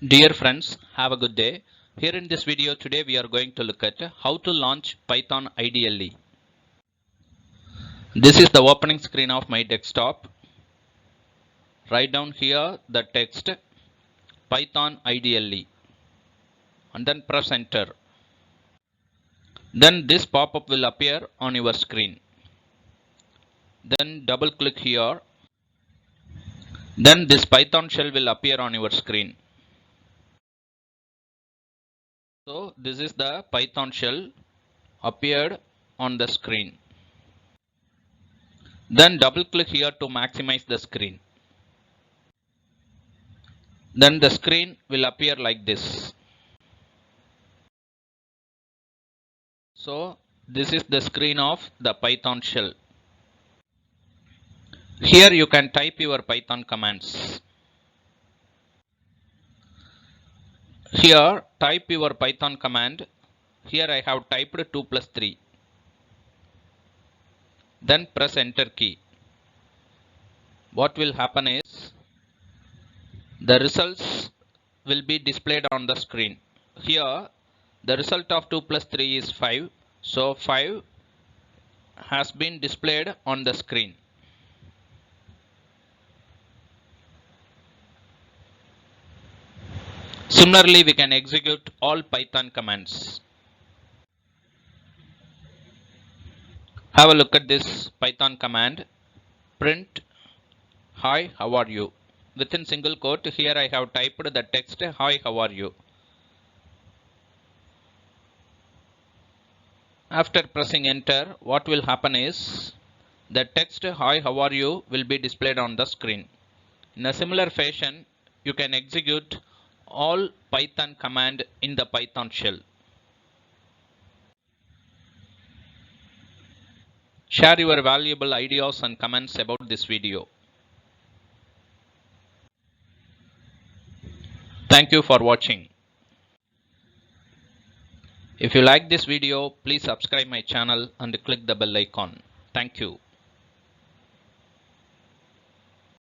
Dear friends, have a good day. Here in this video today we are going to look at how to launch Python IDLE. This is the opening screen of my desktop. Write down here the text Python IDLE and then press enter. Then this pop-up will appear on your screen. Then double click here. Then this Python shell will appear on your screen. So this is the Python shell appeared on the screen. Then double click here to maximize the screen. Then the screen will appear like this. So this is the screen of the Python shell. Here you can type your Python commands. Here type your Python command. Here I have typed 2 plus 3. Then press enter key. What will happen is the results will be displayed on the screen. Here the result of 2 plus 3 is 5. So 5 has been displayed on the screen. Similarly, we can execute all Python commands. Have a look at this Python command. Print hi, how are you? Within single quote, here I have typed the text hi, how are you? After pressing enter, what will happen is the text hi, how are you will be displayed on the screen. In a similar fashion, you can execute all Python command in the Python shell. Share your valuable ideas and comments about this video. Thank you for watching. If you like this video, please subscribe my channel and click the bell icon. Thank you.